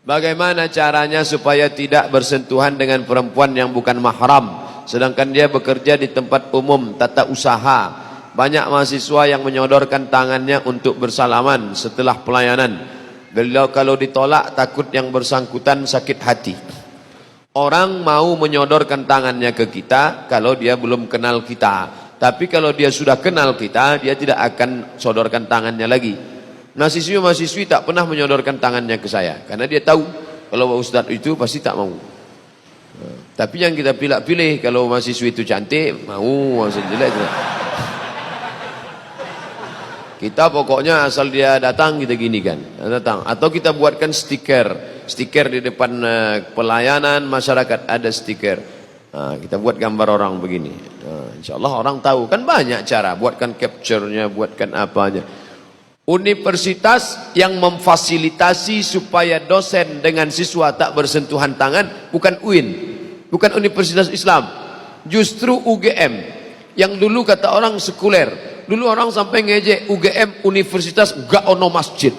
Bagaimana caranya supaya tidak bersentuhan dengan perempuan yang bukan mahram, sedangkan dia bekerja di tempat umum, tata usaha. Banyak mahasiswa yang menyodorkan tangannya untuk bersalaman setelah pelayanan. Beliau kalau ditolak takut yang bersangkutan sakit hati. Orang mau menyodorkan tangannya ke kita kalau dia belum kenal kita. Tapi kalau dia sudah kenal kita, dia tidak akan sodorkan tangannya lagi. Mahasiswi tak pernah menyodorkan tangannya ke saya karena dia tahu kalau ustadz itu pasti tak mau. Tapi yang kita pilih-pilih, kalau mahasiswi itu cantik mau, mahasiswi jelek tidak. Kita pokoknya asal dia datang kita gini kan, datang. Atau kita buatkan stiker di depan pelayanan masyarakat, ada stiker. Kita buat gambar orang begini. Insya Allah orang tahu, kan banyak cara. Buatkan capture-nya, buatkan apanya. Universitas yang memfasilitasi supaya dosen dengan siswa tak bersentuhan tangan bukan UIN, bukan Universitas Islam, justru UGM yang dulu kata orang sekuler. Dulu orang sampai ngejek UGM universitas gak ono masjid.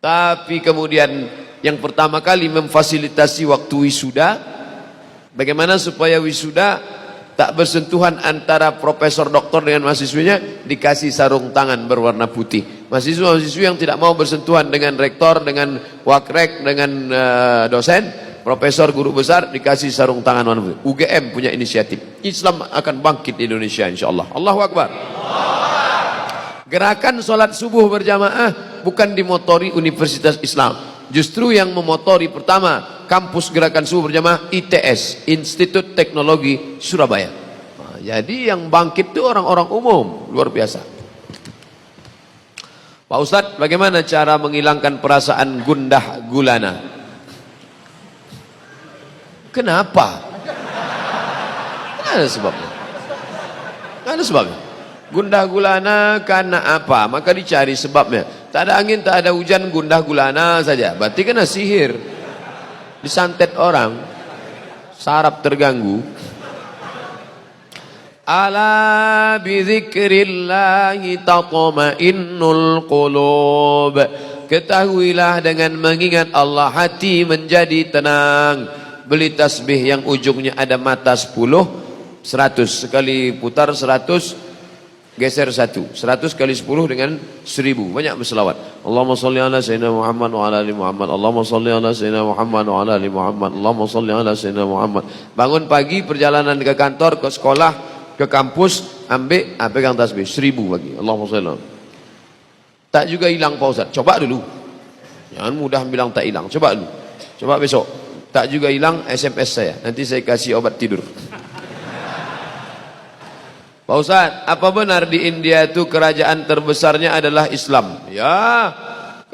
Tapi kemudian yang pertama kali memfasilitasi waktu wisuda, bagaimana supaya wisuda tak bersentuhan antara profesor doktor dengan mahasiswinya, dikasih sarung tangan berwarna putih. Mahasiswa-mahasiswi yang tidak mau bersentuhan dengan rektor, dengan wakrek, dengan dosen, profesor, guru besar, dikasih sarung tangan warna putih. UGM punya inisiatif. Islam akan bangkit di Indonesia insyaAllah. Allahu Akbar. Gerakan sholat subuh berjamaah bukan dimotori Universitas Islam. Justru yang memotori pertama kampus gerakan subuh berjamaah ITS, Institut Teknologi Surabaya. Jadi yang bangkit itu orang-orang umum, luar biasa. Pak Ustadz, bagaimana cara menghilangkan perasaan gundah gulana? Kenapa? Tidak ada sebabnya. Tidak ada sebabnya. Gundah gulana karena apa? Maka dicari sebabnya. Tak ada angin, tak ada hujan, gundah gulana saja. Berarti kena sihir. Disantet orang, saraf terganggu. Ala bizikrillahi tatma'innul qulub. Ketahuilah dengan mengingat Allah hati menjadi tenang. Beli tasbih yang ujungnya ada mata 10, 100 sekali putar 100, geser 1, 100 kali 10 dengan 1000. Banyak berselawat. Allahumma salli ala sayyidina Muhammad wa ala ali Muhammad. Allahumma salli ala sayyidina Muhammad wa ala ali Muhammad. Allahumma salli ala sayyidina Muhammad. Bangun pagi, perjalanan ke kantor, ke sekolah, ke kampus, ambil, pegang tasbih 1000 lagi. Allahumma salli. Tak juga hilang Pak Ustaz. Coba dulu. Jangan mudah bilang tak hilang. Coba dulu. Coba besok. Tak juga hilang, SMS saya. Nanti saya kasih obat tidur. Pak Ustaz, apa benar di India itu kerajaan terbesarnya adalah Islam? Ya,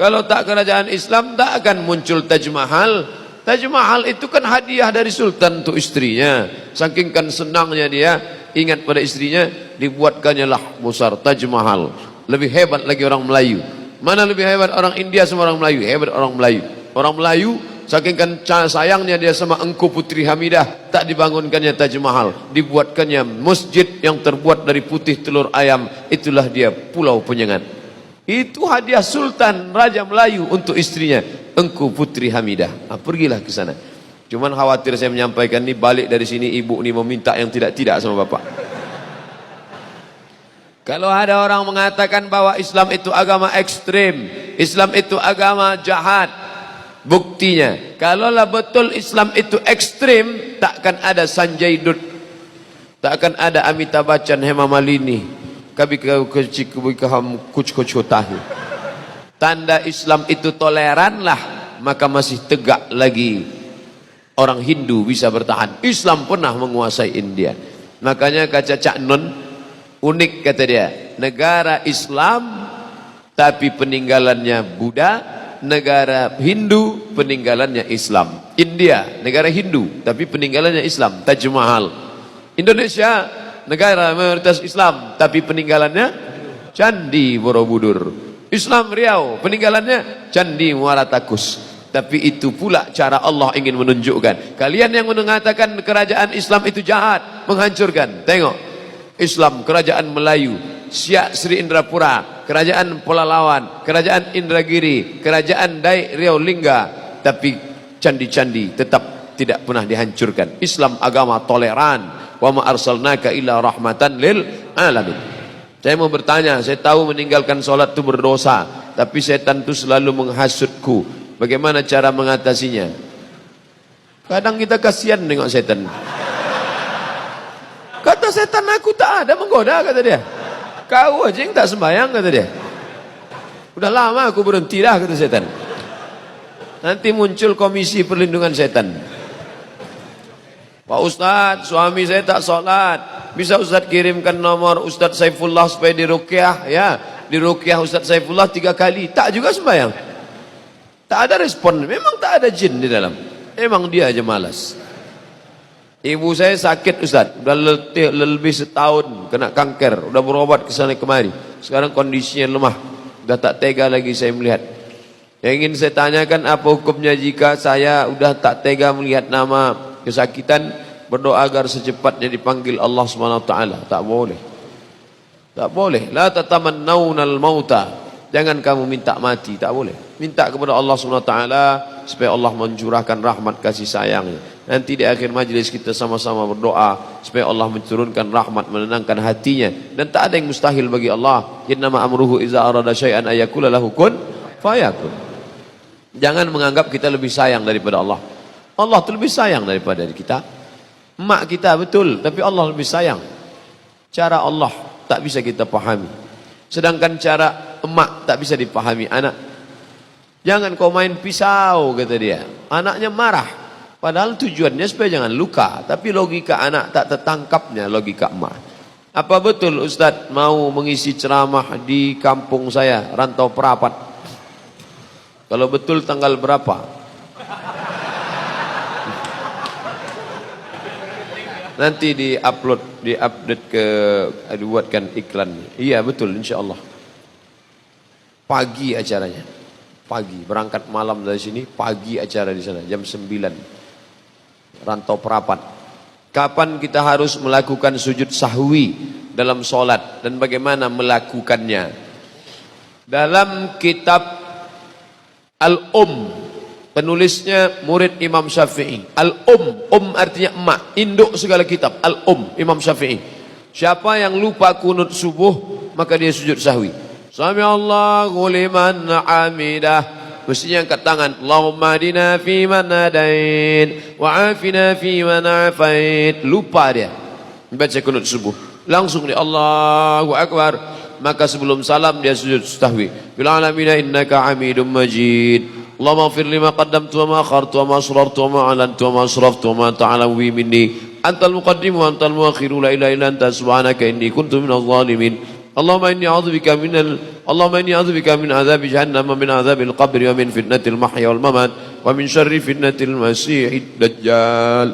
kalau tak kerajaan Islam tak akan muncul Taj Mahal. Taj Mahal itu kan hadiah dari Sultan untuk istrinya. Saking kan senangnya dia ingat pada istrinya, dibuatkannya lah besar Taj Mahal. Lebih hebat lagi orang Melayu. Mana lebih hebat orang India sama orang Melayu? Hebat orang Melayu. Orang Melayu saking kan sayangnya dia sama Engku Putri Hamidah, tak dibangunkannya Taj Mahal, dibuatkannya masjid yang terbuat dari putih telur ayam. Itulah dia Pulau Penyengat. Itu hadiah Sultan Raja Melayu untuk istrinya Engku Putri Hamidah. Pergilah ke sana. Cuman khawatir saya menyampaikan ini, balik dari sini ibu ini meminta yang tidak-tidak sama bapak. Kalau ada orang mengatakan bahwa Islam itu agama ekstrim, Islam itu agama jahat, buktinya, kalaulah betul Islam itu ekstrim, takkan ada Sanjay Dutt, takkan ada Amitabh Bachchan, Hema Malini, tanda Islam itu toleranlah, maka masih tegak lagi orang Hindu bisa bertahan. Islam pernah menguasai India. Makanya kata Cak Nun, unik kata dia, negara Islam tapi peninggalannya Buddha, negara Hindu peninggalannya Islam. India negara Hindu tapi peninggalannya Islam, Taj Mahal. Indonesia negara mayoritas Islam tapi peninggalannya Candi Borobudur. Islam Riau peninggalannya Candi Muara Takus. Tapi itu pula cara Allah ingin menunjukkan. Kalian yang mengatakan kerajaan Islam itu jahat, menghancurkan, tengok Islam, kerajaan Melayu, Siak Sri Indrapura, kerajaan Pelalawan, kerajaan Indragiri, kerajaan Dai Riau Lingga, tapi candi-candi tetap tidak pernah dihancurkan. Islam agama toleran. Wa ma arsalnaka illa rahmatan lil alamin. Saya mau bertanya, saya tahu meninggalkan sholat itu berdosa, tapi setan itu selalu menghasutku. Bagaimana cara mengatasinya? Kadang kita kasihan nengok setan. Kata setan, aku tak ada menggoda, kata dia. Kau aja yang tak sembahyang, kata dia. Udah lama aku berhenti dah, kata setan. Nanti muncul komisi perlindungan setan. Pak Ustadz, suami saya tak sholat. Bisa Ustadz kirimkan nomor Ustadz Saifullah supaya diruqyah, ya. Diruqyah Ustadz Saifullah 3 kali. Tak juga sembahyang. Tak ada respon. Memang tak ada jin di dalam. Memang dia aja malas. Ibu saya sakit Ustadz. Udah lebih setahun kena kanker. Udah berobat ke sana kemari. Sekarang kondisinya lemah. Udah tak tega lagi saya melihat. Yang ingin saya tanyakan, apa hukumnya jika saya udah tak tega melihat nama kesakitan, berdoa agar secepatnya dipanggil Allah SWT. Tak boleh. Tak boleh. La tatamannawnal mauta. Jangan kamu minta mati. Tak boleh. Minta kepada Allah SWT supaya Allah mencurahkan rahmat kasih sayangnya. Nanti di akhir majlis kita sama-sama berdoa supaya Allah menurunkan rahmat, menenangkan hatinya. Dan tak ada yang mustahil bagi Allah. Innama amruhu iza arada syai'an ayakula lahu kun fayakun. Jangan menganggap kita lebih sayang daripada Allah. Allah itu lebih sayang daripada kita. Emak kita betul, tapi Allah lebih sayang. Cara Allah tak bisa kita pahami. Sedangkan cara emak tak bisa dipahami anak. Jangan kau main pisau, kata dia. Anaknya marah. Padahal tujuannya supaya jangan luka. Tapi logika anak tak tertangkapnya logika emak. Apa betul Ustadz mau mengisi ceramah di kampung saya, Rantau Perapat? Kalau betul tanggal berapa? Nanti di-upload, di-update ke, dibuatkan iklan. Iya betul, insya Allah. Pagi acaranya. Pagi, berangkat malam dari sini, pagi acara di sana, jam 9. Rantau Perapat. Kapan kita harus melakukan sujud sahwi dalam sholat dan bagaimana melakukannya? Dalam kitab penulisnya murid Imam Syafi'i. Artinya emak, induk segala kitab. Imam Syafi'i. Siapa yang lupa kunut subuh, maka dia sujud sahwi. Sami Allahu liman hamidah. Mestinya angkat tangan. Allahumma hadina fi man hadain wa afina fi man afait. Lupa dia baca kunut subuh. Langsung dia Allahu Akbar. Maka sebelum salam dia sujud sahwi. Bil alamina innaka hamidum majid. Allahumma ighfir lima qaddamtu wa ma akhartu wa ma asrartu wa ma alantu wa ma asraftu wa ma ta'lamu minni. Antal muqaddim wa antal muakhiru la ilaha illa anta subhanaka inni kuntu minadh dhalimin. Allahumma inni a'udzubika min adzabi jahannam wa min adzabil qabri wa min fitnatil mahya wal mamat wa min syarri fitnatil masiihid dajjal.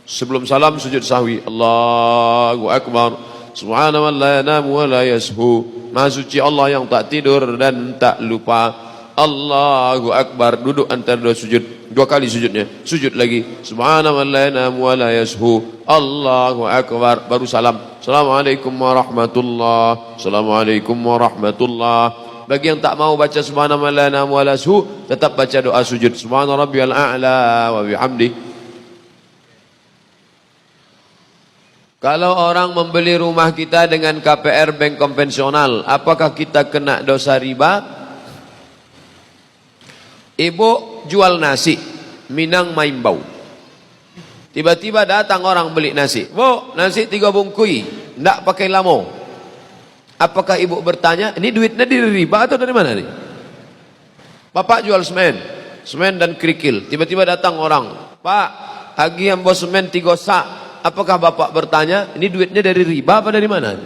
Sebelum salam sujud sahwi. Allahu Akbar. Subhana man la yanamu wa la yashu. Maha suci Allah yang tak tidur dan tak lupa. Allahu Akbar. Duduk antara dua sujud. 2 kali sujudnya. Sujud lagi. Subhana man la yanamu wa la yashu. Allahu Akbar. Baru salam. Assalamualaikum warahmatullahi. Assalamualaikum warahmatullahi. Bagi yang tak mau baca subhana man la yanamu wa la yashu, tetap baca doa sujud. Subhana rabbiyal a'la wa bihamdi. Kalau orang membeli rumah kita dengan KPR bank konvensional, apakah kita kena dosa riba? Ibu jual nasi, Minang Maimbau. Tiba-tiba datang orang beli nasi. Bu, nasi 3 bungkui, enggak pakai lamo. Apakah ibu bertanya, ini duitnya dari riba atau dari mana nih? Bapak jual semen dan kerikil. Tiba-tiba datang orang, Pak, lagi yang bos semen 3 sak. Apakah bapak bertanya, ini duitnya dari riba apa dari mana?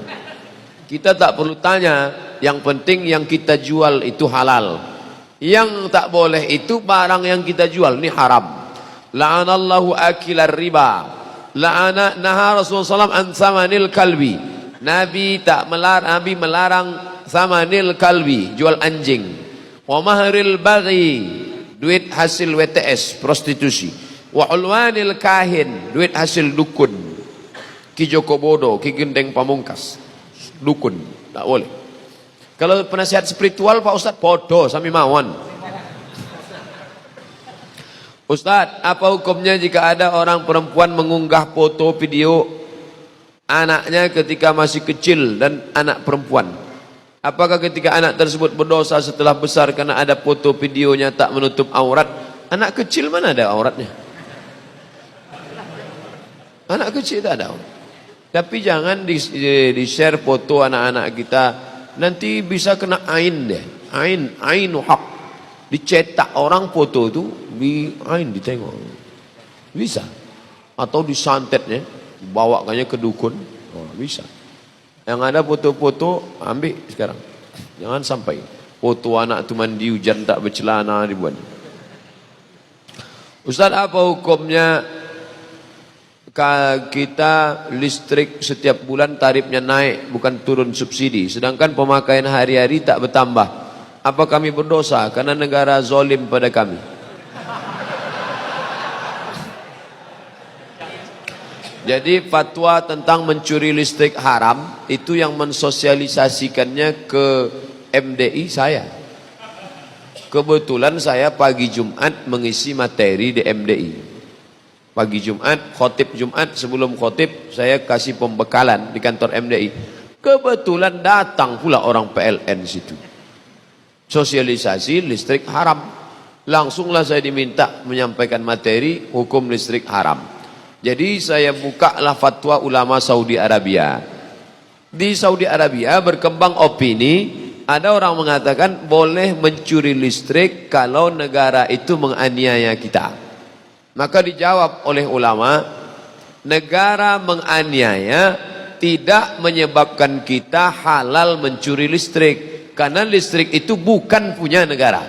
Kita tak perlu tanya, yang penting yang kita jual itu halal. Yang tak boleh itu barang yang kita jual, ini haram. La'anallahu akilar riba. Naha Rasulullah SAW an samanil kalbi. Nabi melarang samanil kalbi, jual anjing. Wa mahril baghi, duit hasil WTS, prostitusi. Wa ulwanil kahin, duit hasil dukun. Ki Joko Bodo, Ki Gendeng Pamungkas, dukun, tak boleh. Kalau penasihat spiritual Pak Ustadz, podo sami mawon. Ustadz, apa hukumnya jika ada orang perempuan mengunggah foto video anaknya ketika masih kecil dan anak perempuan? Apakah ketika anak tersebut berdosa setelah besar karena ada foto videonya tak menutup aurat? Anak kecil mana ada auratnya? Anak kecil tak ada aurat. Tapi jangan di-share foto anak-anak kita, nanti bisa kena ain deh. Ainu hak. Dicetak orang foto itu ditengok bisa, atau disantetnya dibawakannya ke dukun, bisa. Yang ada foto-foto ambil sekarang, jangan sampai foto anak tu mandi hujan tak bercelana dibuat. Ustaz, apa hukumnya kita listrik setiap bulan tarifnya naik bukan turun subsidi, sedangkan pemakaian hari-hari tak bertambah? Apa kami berdosa karena negara zalim pada kami? Jadi fatwa tentang mencuri listrik haram itu yang mensosialisasikannya ke MDI saya. Kebetulan saya pagi Jumat mengisi materi di MDI. Pagi Jumat, khotib Jumat, sebelum khotib saya kasih pembekalan di kantor MDI. Kebetulan datang pula orang PLN situ. Sosialisasi listrik haram. Langsunglah saya diminta menyampaikan materi hukum listrik haram. Jadi saya bukalah fatwa ulama Saudi Arabia. Di Saudi Arabia berkembang opini, ada orang mengatakan boleh mencuri listrik kalau negara itu menganiaya kita. Maka dijawab oleh ulama, negara menganiaya tidak menyebabkan kita halal mencuri listrik. Karena listrik itu bukan punya negara.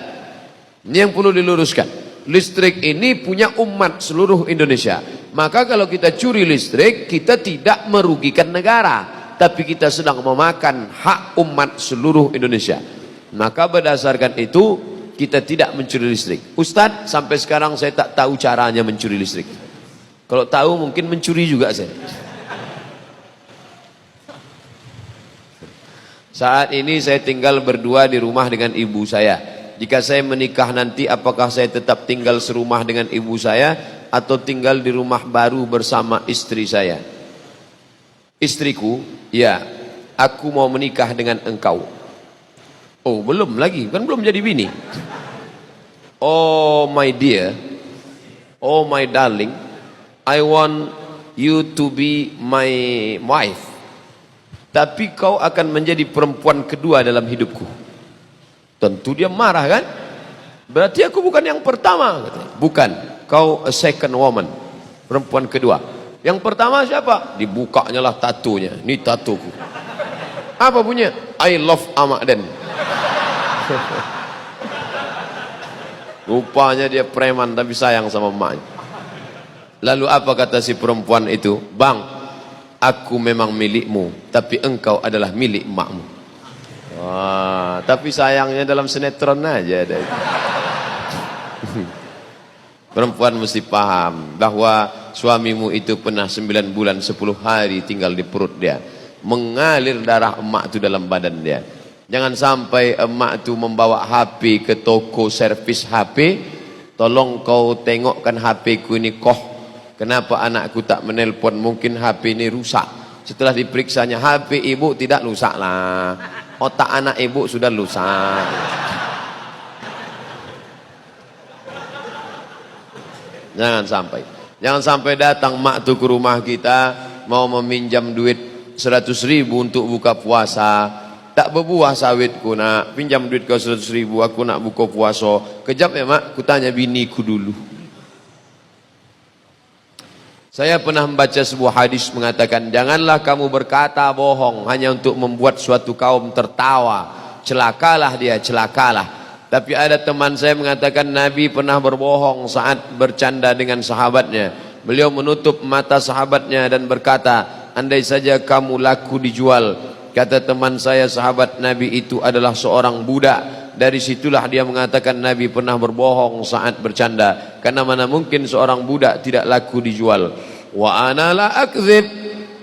Ini yang perlu diluruskan. Listrik ini punya umat seluruh Indonesia. Maka kalau kita curi listrik, kita tidak merugikan negara, tapi kita sedang memakan hak umat seluruh Indonesia. Maka berdasarkan itu kita tidak mencuri listrik. Ustadz, sampai sekarang saya tak tahu caranya mencuri listrik. Kalau tahu mungkin mencuri juga saya. Saat ini saya tinggal berdua di rumah dengan ibu saya. Jika saya menikah nanti, apakah saya tetap tinggal serumah dengan ibu saya atau tinggal di rumah baru bersama istri saya? Istriku, ya, aku mau menikah dengan engkau. Oh, belum lagi, kan belum jadi bini. Oh my dear, oh my darling, I want you to be my wife. Tapi kau akan menjadi perempuan kedua dalam hidupku. Tentu dia marah kan? Berarti aku bukan yang pertama. Bukan, kau a second woman, perempuan kedua. Yang pertama siapa? Dibukanya lah tatunya. Ini tatuku. Apa punya? I love Ahmad Den. Rupanya dia preman tapi sayang sama emaknya. Lalu apa kata si perempuan itu? Bang, aku memang milikmu, tapi engkau adalah milik emakmu. Wah, tapi sayangnya dalam sinetron aja ada. Perempuan mesti paham bahwa suamimu itu pernah 9 bulan 10 hari tinggal di perut dia, mengalir darah emak itu dalam badan dia. Jangan sampai emak itu membawa HP ke toko servis HP, tolong kau tengokkan HP ku ini kenapa anakku tak menelpon, mungkin HP ini rusak. Setelah diperiksanya, HP ibu tidak rusak lah, otak anak ibu sudah rusak. Jangan sampai datang mak tu ke rumah kita mau meminjam duit 100.000 untuk buka puasa. Tak berbuah sawitku nak, pinjam duit kau 100.000, aku nak buka puasa. Kejap ya mak, ku tanya biniku dulu. Saya pernah membaca sebuah hadis mengatakan, janganlah kamu berkata bohong hanya untuk membuat suatu kaum tertawa. Celakalah dia, celakalah. Tapi ada teman saya mengatakan Nabi pernah berbohong saat bercanda dengan sahabatnya. Beliau menutup mata sahabatnya dan berkata, andai saja kamu laku dijual. Kata teman saya, sahabat Nabi itu adalah seorang budak. Dari situlah dia mengatakan Nabi pernah berbohong saat bercanda. Karena mana mungkin seorang budak tidak laku dijual. Wa ana la akdzib.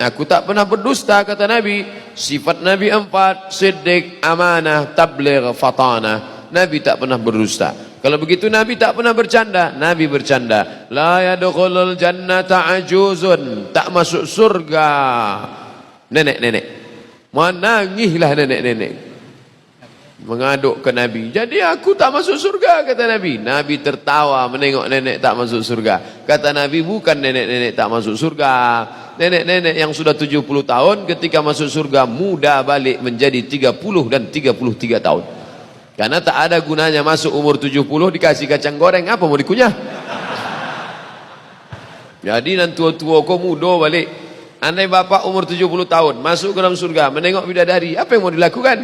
Aku tak pernah berdusta, kata Nabi. Sifat Nabi 4, siddiq, amanah, tabligh, fatanah. Nabi tak pernah berdusta. Kalau begitu Nabi tak pernah bercanda. Nabi bercanda, la yadkhulul jannata ajuzun, tak masuk surga nenek-nenek. Menangislah nenek-nenek, mengaduk ke Nabi. Jadi aku tak masuk surga, kata Nabi. Nabi tertawa menengok nenek tak masuk surga. Kata Nabi, bukan nenek-nenek tak masuk surga. Nenek-nenek yang sudah 70 tahun ketika masuk surga muda balik menjadi 30 dan 33 tahun. Karena tak ada gunanya masuk umur 70 dikasih kacang goreng, apa mau dikunyah? Jadi nan tua-tua kau muda balik. Andai bapak umur 70 tahun masuk ke dalam surga menengok bidadari, apa yang mau dilakukan?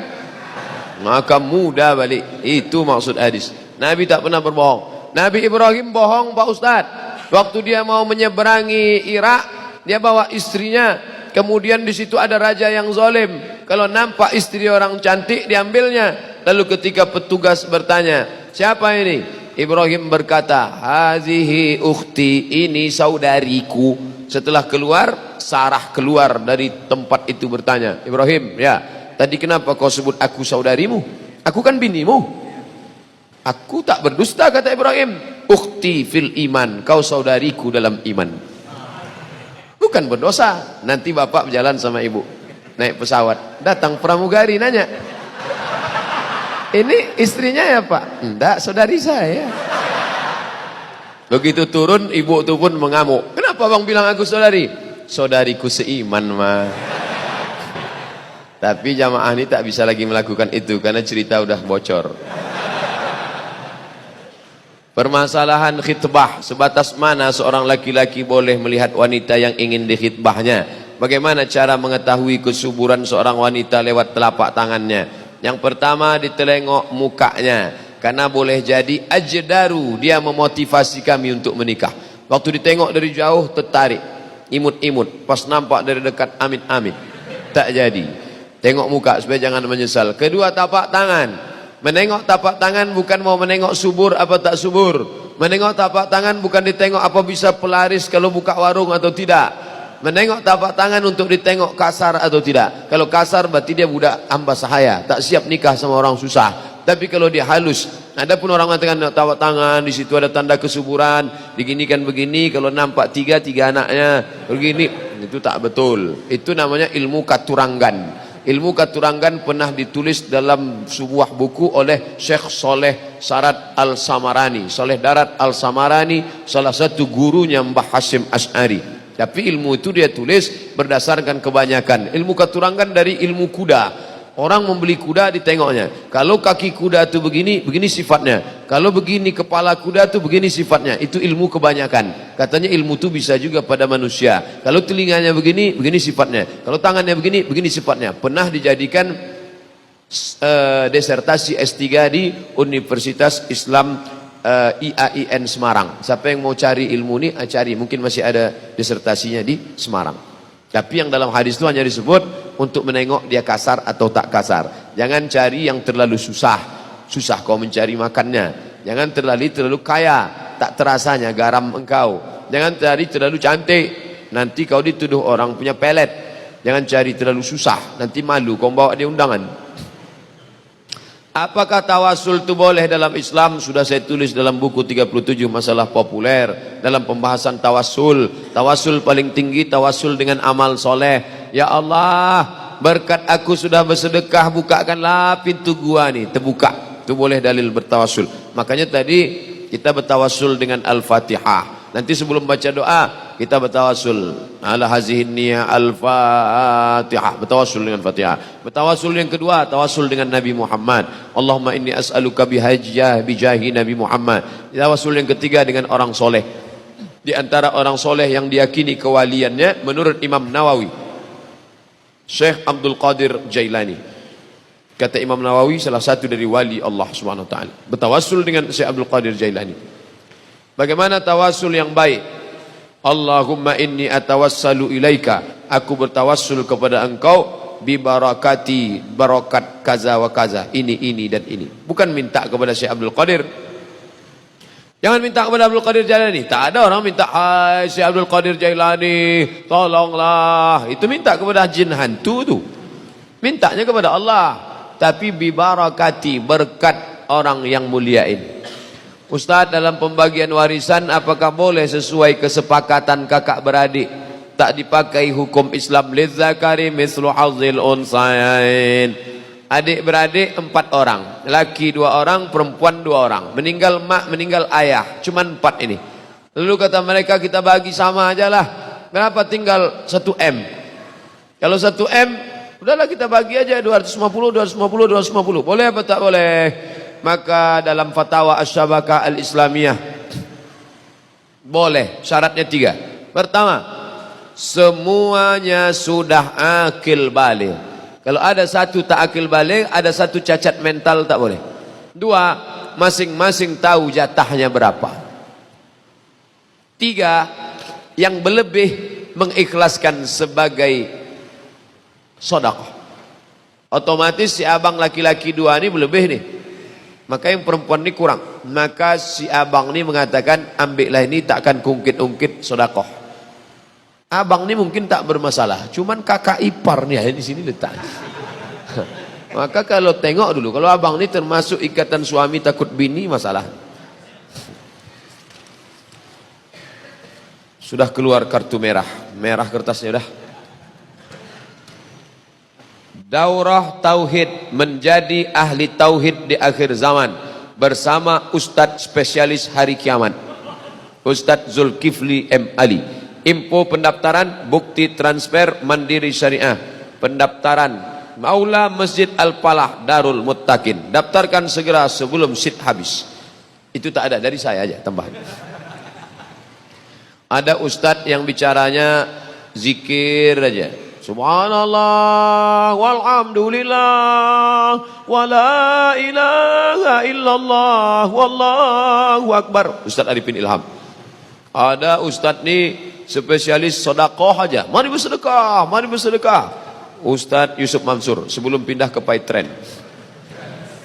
Maka muda balik. Itu maksud hadis. Nabi tak pernah berbohong. Nabi Ibrahim bohong, Pak Ustaz. Waktu dia mau menyeberangi Irak, dia bawa istrinya. Kemudian di situ ada raja yang zalim. Kalau nampak istri orang cantik diambilnya. Lalu ketika petugas bertanya, siapa ini? Ibrahim berkata, hazihi ukhti, ini saudariku. Setelah keluar, Sarah keluar dari tempat itu bertanya, Ibrahim, ya, tadi kenapa kau sebut aku saudarimu? Aku kan binimu. Aku tak berdusta, kata Ibrahim. Ukhti fil iman, kau saudariku dalam iman. Bukan berdosa. Nanti bapak berjalan sama ibu, naik pesawat, datang pramugari nanya, ini istrinya ya Pak? Enggak, saudari saya. Begitu turun, ibu itu pun mengamuk. Kenapa bang bilang aku saudari? Saudariku seiman mah. Tapi jamaah ini tak bisa lagi melakukan itu karena cerita udah bocor. Permasalahan khitbah, sebatas mana seorang laki-laki boleh melihat wanita yang ingin dikhitbahnya? Bagaimana cara mengetahui kesuburan seorang wanita lewat telapak tangannya? Yang pertama, ditelengok mukanya, karena boleh jadi ajdaru, dia memotivasi kami untuk menikah. Waktu ditengok dari jauh tertarik, imut-imut, pas nampak dari dekat amit-amit, tak jadi. Tengok muka supaya jangan menyesal. Kedua, tapak tangan. Menengok tapak tangan bukan mau menengok subur apa tak subur. Menengok tapak tangan bukan ditengok apa bisa pelaris kalau buka warung atau tidak. Menengok tapak tangan untuk ditengok kasar atau tidak. Kalau kasar berarti dia budak hamba sahaya, tak siap nikah sama orang susah. Tapi kalau dia halus, ada pun orang mengatakan tapak tangan di situ ada tanda kesuburan, diginikan begini, kalau nampak tiga anaknya begini, itu tak betul. Itu namanya ilmu katurangan. Ilmu katurangan pernah ditulis dalam sebuah buku oleh Syekh Soleh Sarat Al-Samarani. Soleh Darat Al-Samarani, salah satu gurunya Mbah Hasyim Asy'ari. Tapi ilmu itu dia tulis berdasarkan kebanyakan. Ilmu katurangan dari ilmu kuda. Orang membeli kuda ditengoknya. Kalau kaki kuda itu begini, begini sifatnya. Kalau begini kepala kuda itu begini sifatnya. Itu ilmu kebanyakan. Katanya ilmu itu bisa juga pada manusia. Kalau telinganya begini, begini sifatnya. Kalau tangannya begini, begini sifatnya. Pernah dijadikan disertasi S3 di Universitas Islam IAIN Semarang. Siapa yang mau cari ilmu ini, cari. Mungkin masih ada disertasinya di Semarang. Tapi yang dalam hadis itu hanya disebut untuk menengok dia kasar atau tak kasar. Jangan cari yang terlalu susah. Susah kau mencari makannya. Jangan terlalu kaya, tak terasanya garam engkau. Jangan cari terlalu cantik, nanti kau dituduh orang punya pelet. Jangan cari terlalu susah, nanti malu kau bawa dia undangan. Apakah tawasul itu boleh dalam Islam? Sudah saya tulis dalam buku 37 masalah populer. Dalam pembahasan tawasul, tawasul paling tinggi tawasul dengan amal soleh. Ya Allah, berkat aku sudah bersedekah, bukakanlah pintu gua nih, terbuka. Itu boleh dalil bertawasul. Makanya tadi kita bertawasul dengan Al-Fatihah. Nanti sebelum baca doa kita bertawasul ala hazihin niyah al-Fatihah, bertawasul dengan Fatihah. Bertawasul yang kedua, tawasul dengan Nabi Muhammad. Allahumma inni as'aluka bijahi Nabi Muhammad. Tawasul yang ketiga dengan orang soleh. Di antara orang soleh yang diyakini kewaliannya menurut Imam Nawawi, Syekh Abdul Qadir Jailani. Kata Imam Nawawi salah satu dari wali Allah Subhanahu wa taala. Bertawasul dengan Syekh Abdul Qadir Jailani. Bagaimana tawasul yang baik? Allahumma inni atawassalu ilaika, aku bertawassul kepada engkau bi barakati, barakat kaza wa kaza, ini dan ini. Bukan minta kepada Syekh Abdul Qadir. Jangan minta kepada Abdul Qadir Jailani. Tak ada orang minta, hai Syekh Abdul Qadir Jailani, tolonglah. Itu minta kepada jin hantu tu. Mintanya kepada Allah. Tapi bi barakati, berkat orang yang muliain. Ustadz, dalam pembagian warisan apakah boleh sesuai kesepakatan kakak beradik, tak dipakai hukum Islam? Lidzakari mislu hazzil unsayain. Adik beradik 4 orang, laki 2 orang, perempuan 2 orang. Meninggal mak, meninggal ayah, cuman 4 ini. Lalu kata mereka, kita bagi sama aja lah. Kenapa tinggal 1 M? Kalau 1 M, udahlah kita bagi aja 250, 250, 250. Boleh apa tak boleh? Maka dalam fatwa Asy-Syabakah Al-Islamiyah boleh, syaratnya 3. Pertama, semuanya sudah akil baligh. Kalau ada satu tak akil baligh, ada satu cacat mental, tak boleh. 2, masing-masing tahu jatahnya berapa. 3, yang berlebih mengikhlaskan sebagai sedekah. Otomatis si abang laki-laki 2 ini berlebih nih, maka yang perempuan ini kurang. Maka si abang ini mengatakan, ambillah ini, takkan kungkit-ungkit sedekah. Abang ini mungkin tak bermasalah, cuman kakak ipar nih di sini letak. Maka kalau tengok dulu, kalau abang ini termasuk ikatan suami takut bini, masalah. Sudah keluar kartu merah, merah kertasnya udah. Daurah Tauhid, menjadi ahli Tauhid di akhir zaman, bersama Ustadz spesialis hari kiamat, Ustadz Zulkifli M. Ali. Info pendaftaran, bukti transfer Mandiri Syariah. Pendaftaran Maula Masjid Al-Falah Darul Muttaqin. Daftarkan segera sebelum seat habis. Itu tak ada, dari saya aja tambahan. Ada Ustadz yang bicaranya zikir aja, subhanallah walhamdulillah wala ilaha illallah wallahu akbar. Ustadz Arifin Ilham. Ada Ustadz nih spesialis sedekah aja, mari bersedekah, mari bersedekah. Ustadz Yusuf Mansur sebelum pindah ke Paitren.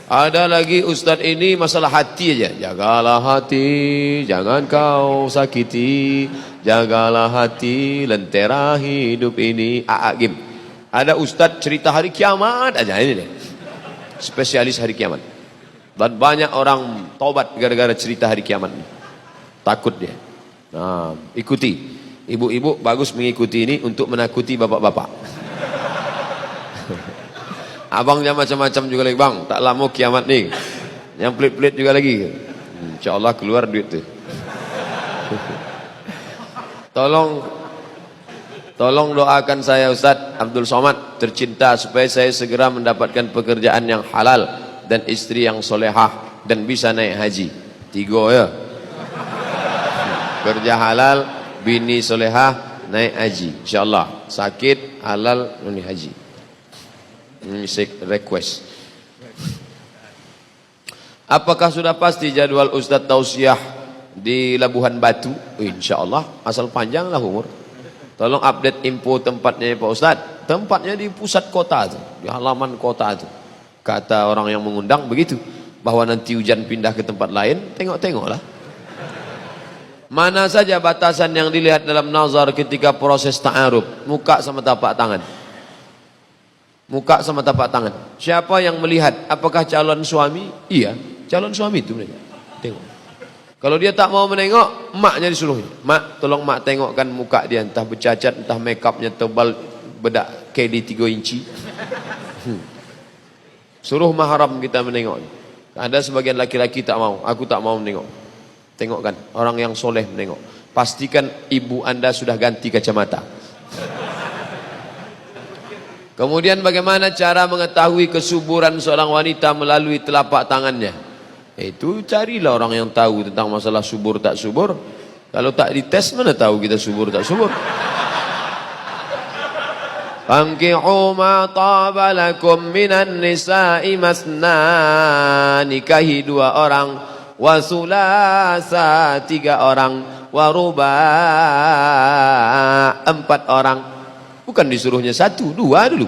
Ada lagi Ustadz ini masalah hati aja, jagalah hati, jangan kau sakiti, jagalah hati, lentera hidup ini. A'agim. Ada Ustadz cerita hari kiamat aja, ini deh, spesialis hari kiamat. Dan banyak orang taubat gara-gara cerita hari kiamat. Takut dia. Nah, ikuti. Ibu-ibu bagus mengikuti ini untuk menakuti bapak-bapak. Abangnya macam-macam juga lagi, bang, tak lama kiamat nih. Yang pelit-pelit juga lagi. InsyaAllah keluar duit tuh. Tolong doakan saya Ustaz Abdul Somad tercinta, supaya saya segera mendapatkan pekerjaan yang halal dan istri yang solehah dan bisa naik haji. 3 ya. Kerja halal, bini solehah, naik haji. InsyaAllah. Sakit, halal, naik haji. Ini request. Apakah sudah pasti jadwal Ustadz tausiah di Labuhan Batu? InsyaAllah, asal panjang lah umur. Tolong update info tempatnya Pak Ustadz. Tempatnya di pusat kota tuh, di halaman kota tuh. Kata orang yang mengundang begitu, bahwa nanti hujan pindah ke tempat lain, tengok-tengoklah. Mana saja batasan yang dilihat dalam nazar ketika proses ta'aruf? Muka sama tapak tangan. Muka sama tapak tangan. Siapa yang melihat? Apakah calon suami? Iya, calon suami itu mereka. Tengok. Kalau dia tak mau menengok, maknya disuruh. Mak, tolong mak tengokkan muka dia, entah bercacat, entah makeupnya tebal, bedak KD 3 inci. Suruh mahram kita menengok. Ada sebagian laki-laki tak mau. Aku tak mau menengok. Tengokkan, orang yang soleh menengok. Pastikan ibu anda sudah ganti kacamata. Kemudian bagaimana cara mengetahui kesuburan seorang wanita melalui telapak tangannya? Itu carilah orang yang tahu tentang masalah subur tak subur. Kalau tak dites, mana tahu kita subur tak subur? Fankihu ma taba lakum minan nisa'i masna, nikahi 2 orang, wa sulasa 3 orang, wa ruba 4 orang. Bukan disuruhnya 1, 2 dulu.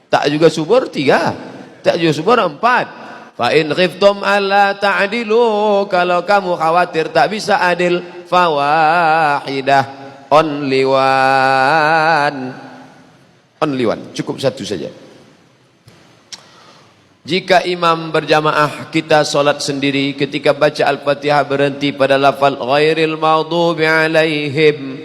Tak juga subur 3, tak juga subur 4. Fa in khiftum alla ta'dilu, kalau kamu khawatir tak bisa adil, fawahidah, only one. Only one, cukup 1 saja. Jika imam berjamaah, kita solat sendiri, ketika baca Al-Fatihah berhenti pada lafal ghairil maghdubi alaihim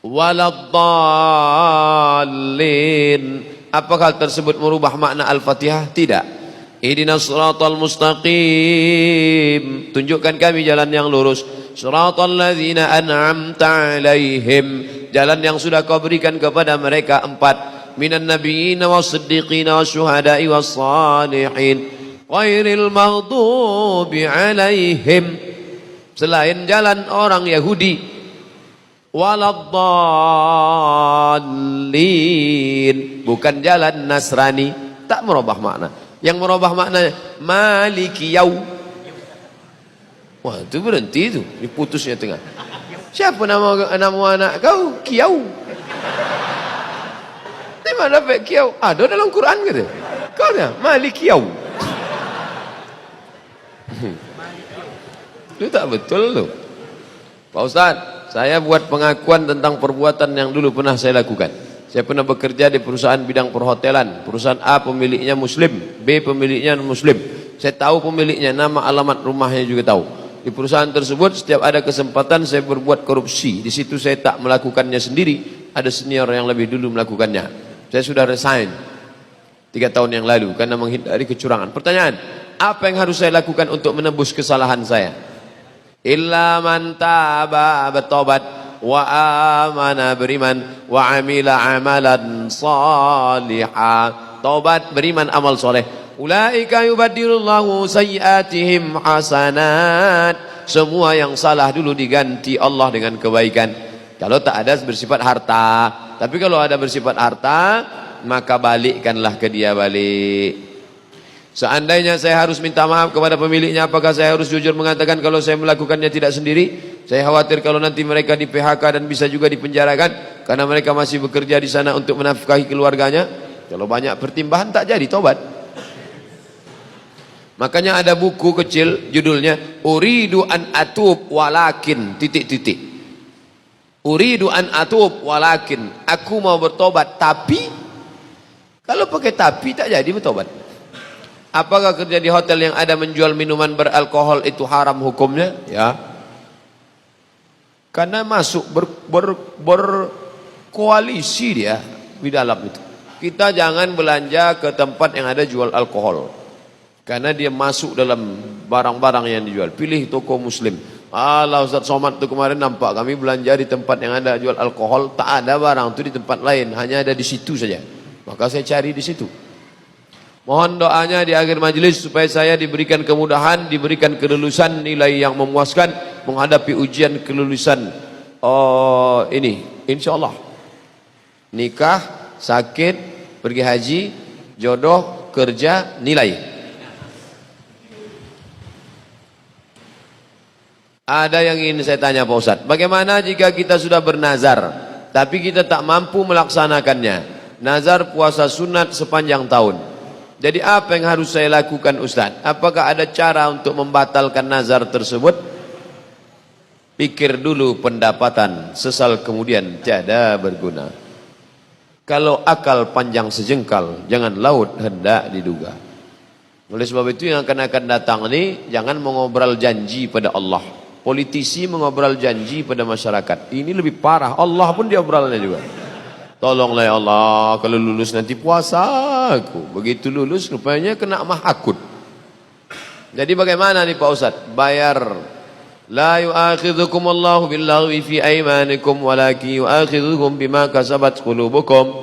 waladdallin. Apakah hal tersebut merubah makna Al-Fatihah? Tidak. Ihdinas siratal mustaqim, tunjukkan kami jalan yang lurus. Siratal ladzina an'amta alaihim, jalan yang sudah kau berikan kepada mereka empat. Minan nabiyyin was-siddiqin wasyuhada'i was-salihin ghairil maghdubi alaihim, selain jalan orang Yahudi, waladdallin, bukan jalan Nasrani. Tak merubah makna. Yang merubah maknanya maliki yaum. Wah, itu berhenti itu, diputusnya tengah. Siapa nama anak kau? Kiyau. Di mana dapat kiyau? Ada dalam Quran kata. Kau dah Malik kiyau. Itu tak betul tu. Pak Ustaz, saya buat pengakuan tentang perbuatan yang dulu pernah saya lakukan. Saya pernah bekerja di perusahaan bidang perhotelan. Perusahaan A pemiliknya Muslim, B pemiliknya non-Muslim. Saya tahu pemiliknya, nama, alamat rumahnya juga tahu. Di perusahaan tersebut setiap ada kesempatan saya berbuat korupsi. Di situ saya tak melakukannya sendiri, ada senior yang lebih dulu melakukannya. Saya sudah resign 3 tahun yang lalu karena menghindari kecurangan. Pertanyaan, apa yang harus saya lakukan untuk menebus kesalahan saya? Illa man taba, bertobat, wa amana, beriman, wa amila amalan salihah, tobat, beriman, amal soleh. Ulaika yubaddilullahu sayyiatihim hasanat, semua yang salah dulu diganti Allah dengan kebaikan. Kalau tak ada bersifat harta. Tapi kalau ada bersifat harta, maka balikkanlah ke dia balik. Seandainya saya harus minta maaf kepada pemiliknya, apakah saya harus jujur mengatakan kalau saya melakukannya tidak sendiri? Saya khawatir kalau nanti mereka di PHK dan bisa juga dipenjarakan karena mereka masih bekerja di sana untuk menafkahi keluarganya. Kalau banyak pertimbangan tak jadi tobat. Makanya ada buku kecil judulnya Uridu an atub walakin ... Uridu an atub walakin, aku mau bertobat tapi, kalau pakai tapi tak jadi bertobat. Apakah kerja di hotel yang ada menjual minuman beralkohol itu haram hukumnya? Ya. Karena masuk berkoalisi dia di dalam itu. Kita jangan belanja ke tempat yang ada jual alkohol. Karena dia masuk dalam barang-barang yang dijual. Pilih toko Muslim. Allah, Ustaz Somad tu kemarin nampak kami belanja di tempat yang ada jual alkohol, tak ada barang tu di tempat lain, hanya ada di situ saja. Maka saya cari di situ. Mohon doanya di akhir majlis supaya saya diberikan kemudahan, diberikan kelulusan nilai yang memuaskan menghadapi ujian kelulusan ini. Insyaallah. Nikah, sakit, pergi haji, jodoh, kerja, nilai. Ada yang ingin saya tanya Pak Ustaz, bagaimana jika kita sudah bernazar tapi kita tak mampu melaksanakannya? Nazar puasa sunat sepanjang tahun. Jadi apa yang harus saya lakukan Ustaz? Apakah ada cara untuk membatalkan nazar tersebut? Pikir dulu pendapatan, sesal kemudian tiada berguna. Kalau akal panjang sejengkal, jangan laut hendak diduga. Oleh sebab itu yang akan datang ini, jangan mengobrol janji pada Allah. Politisi mengobrol janji pada masyarakat. Ini lebih parah. Allah pun diobrolnya juga. Tolonglah ya Allah, kalau lulus nanti puasa aku. Begitu lulus rupanya kena mahakut. Jadi bagaimana nih Pak Ustaz? Bayar. La yu'akhidhukum Allahu billaghwi fi aymanikum walakin yu'akhidhukum bima kasabat qulubukum.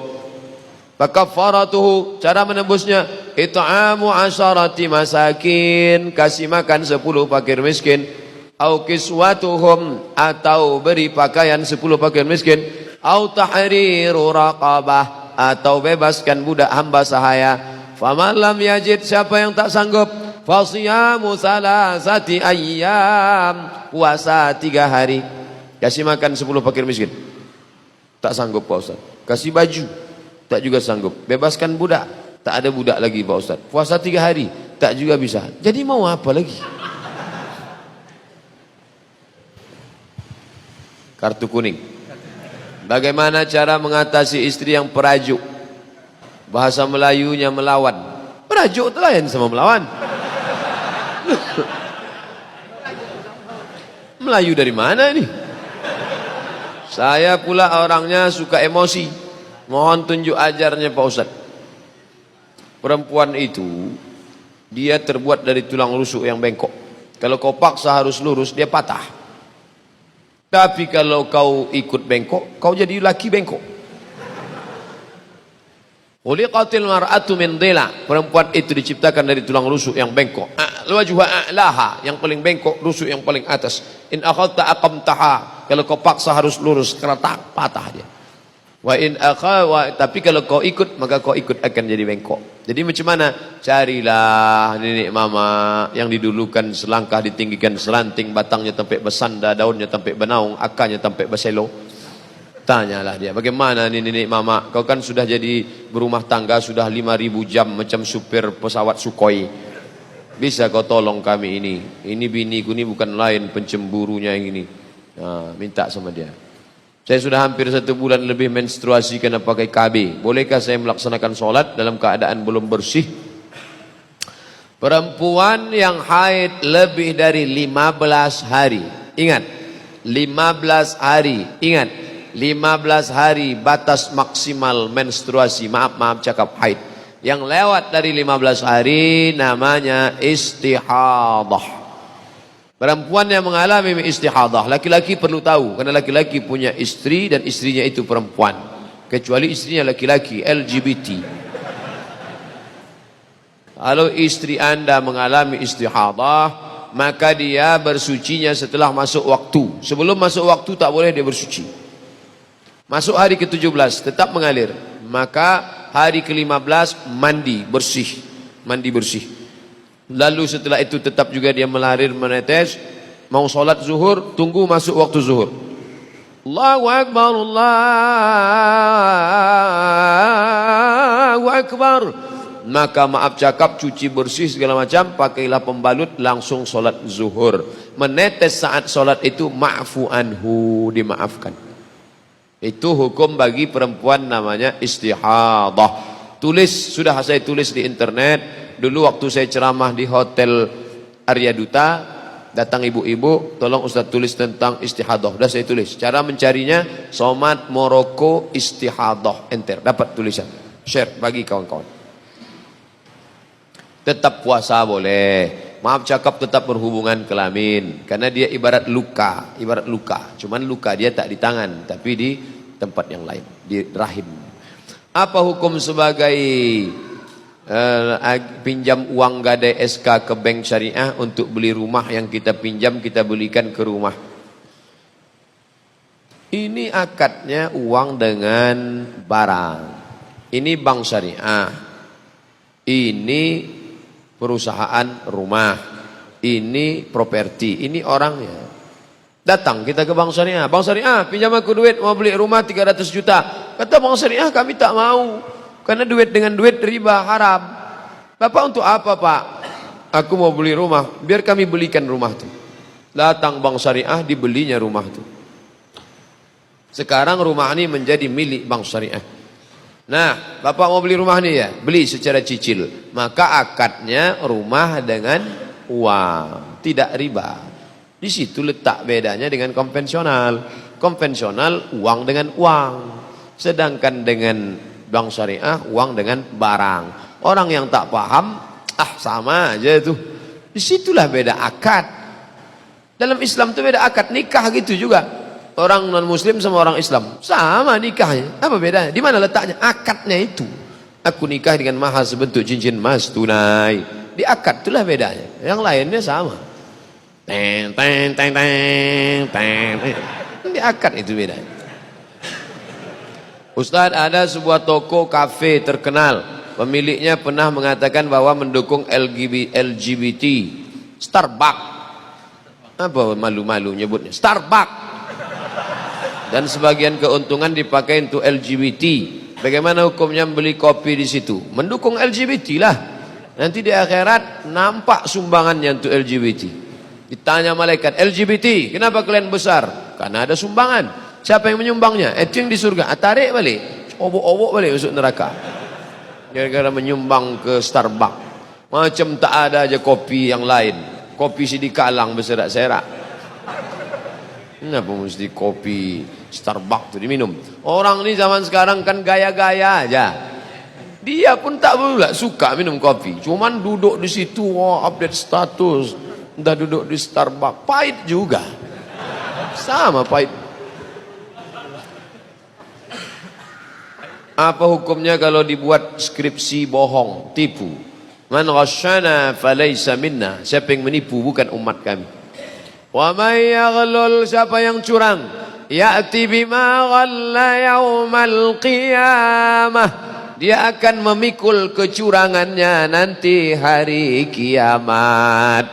Fakaffaratuhu, cara menembusnya it'amu 'asharati masakin, kasih makan 10 fakir miskin. Au kiswatuhum, atau beri pakaian 10 fakir miskin. Au tahriru raqabah, atau bebaskan budak hamba sahaya. Faman lam yajid, siapa yang tak sanggup, fasiyamu salasati ayyam, puasa 3 hari. Kasih makan 10 fakir miskin, tak sanggup Pak Ustaz. Kasih baju, tak juga sanggup. Bebaskan budak, tak ada budak lagi Pak Ustaz. Puasa 3 hari, tak juga bisa. Jadi mau apa lagi? Kartu kuning. Bagaimana cara mengatasi istri yang perajuk? Bahasa Melayunya melawan. Tajuk lain sama melawan. Melayu dari mana ini? Saya pula orangnya suka emosi. Mohon tunjuk ajarnya Pak Ustadz. Perempuan itu dia terbuat dari tulang rusuk yang bengkok. Kalau kau paksa harus lurus, dia patah. Tapi kalau kau ikut bengkok, kau jadi laki bengkok. Khuliqatil mar'atu min dhila. Perempuan itu diciptakan dari tulang rusuk yang bengkok. Wajhuha a'laha, yang paling bengkok, rusuk yang paling atas. In akhadta aqamtaha. Kalau kau paksa harus lurus, keretak, patah dia. Wa in tapi kalau kau ikut, maka kau ikut akan jadi bengkok. Jadi macam mana? Carilah nenek mama yang didulukan selangkah ditinggikan selanting, batangnya sampai bersanda, daunnya sampai benaung, akarnya sampai berselo. Tanyalah dia, bagaimana nih nenek mama? Kau kan sudah jadi berumah tangga sudah 5.000 jam macam supir pesawat Sukhoi. Bisa kau tolong kami ini? Ini biniku ini bukan lain pencemburunya yang ini. Nah, minta sama dia. Saya sudah hampir 1 bulan lebih menstruasi karena pakai KB. Bolehkah saya melaksanakan sholat dalam keadaan belum bersih? Perempuan yang haid lebih dari 15 hari. Ingat, 15 hari. Ingat, 15 hari batas maksimal menstruasi. Maaf cakap haid. Yang lewat dari 15 hari namanya istihadah. Perempuan yang mengalami istihadah, laki-laki perlu tahu, karena laki-laki punya istri dan istrinya itu perempuan, kecuali istrinya laki-laki LGBT. Kalau istri Anda mengalami istihadah, maka dia bersucinya setelah masuk waktu. Sebelum masuk waktu tak boleh dia bersuci. Masuk hari ke-17 tetap mengalir, maka hari ke-15 mandi bersih. Lalu setelah itu tetap juga dia melarir menetes. Mau sholat zuhur, tunggu masuk waktu zuhur. Allahu Akbar, Allahu Akbar. Maka maaf cakap, cuci bersih segala macam, pakailah pembalut, langsung sholat zuhur. Menetes saat sholat itu ma'fu anhu, dimaafkan. Itu hukum bagi perempuan namanya istihadah. Tulis, sudah saya tulis di internet. Dulu waktu saya ceramah di Hotel Arya Duta, datang ibu-ibu, tolong Ustaz tulis tentang istihadah. Sudah saya tulis. Cara mencarinya, Somat Moroko istihadah. Enter, dapat tulisan. Share, bagi kawan-kawan. Tetap puasa boleh. Maaf cakap tetap berhubungan kelamin. Karena dia ibarat luka. Cuman luka dia tak di tangan, tapi di tempat yang lain. Di rahim. Apa hukum sebagai pinjam uang gadai SK ke bank syariah untuk beli rumah yang kita pinjam, kita belikan ke rumah? Ini akadnya uang dengan barang. Ini bank syariah. Ini perusahaan rumah. Ini properti. Ini orangnya. Datang kita ke bank syariah. Bank syariah, pinjam aku duit mau beli rumah 300 juta. Kata bank syariah, kami tak mau. Karena duit dengan duit riba haram. Bapak untuk apa Pak? Aku mau beli rumah, biar kami belikan rumah itu. Datang bank syariah, dibelinya rumah itu. Sekarang rumah ini menjadi milik bank syariah. Nah, Bapak mau beli rumah ini ya? Beli secara cicil. Maka akadnya rumah dengan uang, tidak riba. Di situ letak bedanya dengan konvensional. Konvensional uang dengan uang. Sedangkan dengan bank syariah uang dengan barang. Orang yang tak paham, sama aja itu. Disitulah beda akad. Dalam Islam itu beda akad, nikah gitu juga. Orang non muslim sama orang Islam sama nikahnya. Apa bedanya? Di mana letaknya? Akadnya itu. Aku nikah dengan mahar sebentuk cincin emas tunai. Di akad itulah bedanya. Yang lainnya sama. Teng teng teng teng teng. Di akad itu bedanya. Ustadz, ada sebuah toko kafe terkenal. Pemiliknya pernah mengatakan bahwa mendukung LGBT. Starbucks. Apa malu-malu nyebutnya? Starbucks. Dan sebagian keuntungan dipakai untuk LGBT. Bagaimana hukumnya membeli kopi di situ? Mendukung LGBT lah. Nanti di akhirat nampak sumbangannya untuk LGBT. Ditanya malaikat, LGBT, kenapa kalian besar? Karena ada sumbangan. Siapa yang menyumbangnya? Itu yang di surga. Tarik balik. Obok-obok balik masuk neraka. Gara-gara menyumbang ke Starbucks. Macam tak ada aja kopi yang lain. Kopi Sidikalang berserak-serak. Kenapa mesti kopi Starbucks tu diminum? Orang ni zaman sekarang kan gaya-gaya aja. Dia pun tak pula suka minum kopi. Cuman duduk di situ, update status. Dah duduk di Starbucks. Pahit juga. Sama pahit. Apa hukumnya kalau dibuat skripsi bohong, tipu? Man ghasyana falaysa minna. Siapa yang menipu bukan umat kami. Wa may yaghlul, siapa yang curang, ya'ti bima ghalla yaumal qiyamah, dia akan memikul kecurangannya nanti hari kiamat.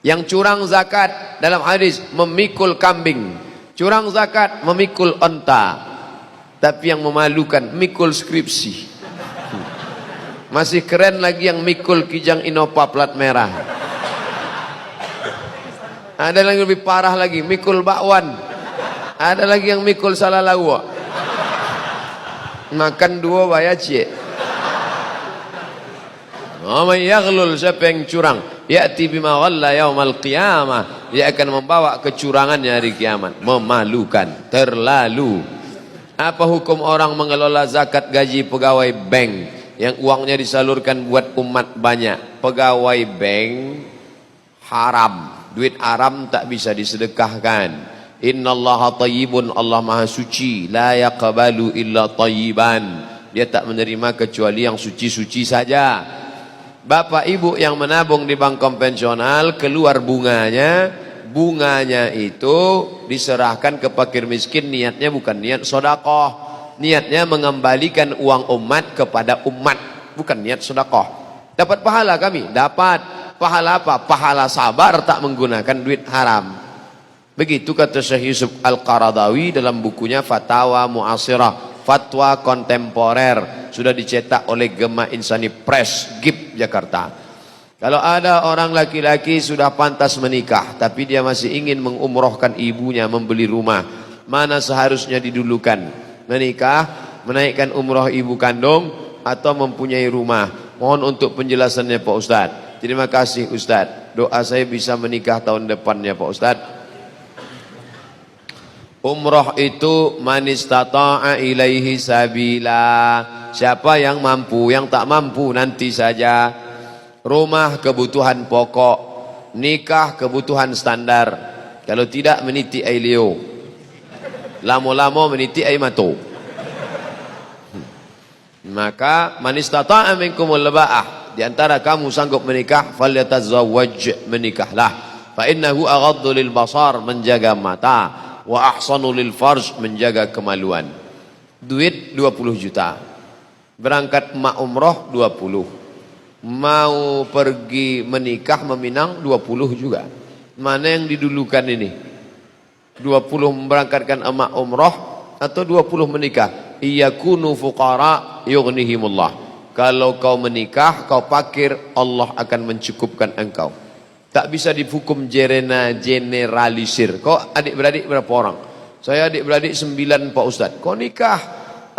Yang curang zakat dalam hadis memikul kambing, curang zakat memikul onta. Tapi yang memalukan mikul skripsi. Masih keren lagi yang mikul Kijang Innova plat merah. Ada lagi lebih parah lagi, mikul bakwan. Ada lagi yang mikul salah lawa. Makan dua bayar cie. May yaghlul, siapa yang curang, ya'ti bima ghalla yaumal qiyamah, dia akan membawa kecurangannya hari kiamat. Memalukan, terlalu. Apa hukum orang mengelola zakat gaji pegawai bank yang uangnya disalurkan buat umat banyak? Pegawai bank haram, duit haram tak bisa disedekahkan. Innallaha tayyibun, Allah maha suci, la yaqbalu illa tayyiban, dia tak menerima kecuali yang suci-suci saja. Bapak ibu yang menabung di bank konvensional, keluar bunganya, bunganya itu diserahkan ke fakir miskin, niatnya bukan niat sedekah, niatnya mengembalikan uang umat kepada umat, bukan niat sedekah. Dapat pahala kami? Dapat. Pahala apa? Pahala sabar tak menggunakan duit haram. Begitu kata Syekh Yusuf Al-Qaradawi dalam bukunya Fatawa Mu'asirah, fatwa kontemporer, sudah dicetak oleh Gema Insani Press, GIP Jakarta. Kalau ada orang laki-laki sudah pantas menikah, tapi dia masih ingin mengumrohkan ibunya, membeli rumah, mana seharusnya didulukan? Menikah, menaikkan umroh ibu kandung, atau mempunyai rumah? Mohon untuk penjelasannya Pak Ustadz. Terima kasih Ustadz. Doa saya bisa menikah tahun depannya Pak Ustadz. Umroh itu man istata'a ilaihi sabila. Siapa yang mampu, yang tak mampu nanti saja. Rumah kebutuhan pokok, nikah kebutuhan standar. Kalau tidak meniti ai leo, lamo-lamo meniti ai mato. Maka man istata'a minkumul ba'ah, di antara kamu sanggup menikah, falyatazawwaj, menikahlah. Fa innahu aghaddu lil basar, menjaga mata, wa ahsanu lil farj, menjaga kemaluan. Duit 20 juta. Berangkat emak umroh 20. Mau pergi menikah meminang 20 juga. Mana yang didulukan ini? 20 memberangkatkan emak umroh atau 20 menikah? Iyakunu fuqara yughnihimullah. Kalau kau menikah, kau fakir, Allah akan mencukupkan engkau. Tak bisa dihukum generalisir. Kau adik-beradik berapa orang? Saya adik-beradik 9 Pak Ustadz. Kau nikah,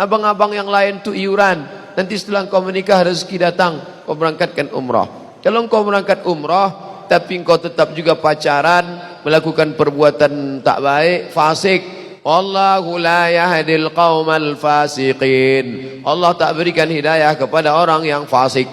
abang-abang yang lain tu iuran. Nanti setelah kau menikah rezeki datang, kau berangkatkan umrah. Kalau kau berangkat umrah tapi kau tetap juga pacaran, melakukan perbuatan tak baik, fasik, wallahu la yahdil qaumal fasiqin, Allah tak berikan hidayah kepada orang yang fasik.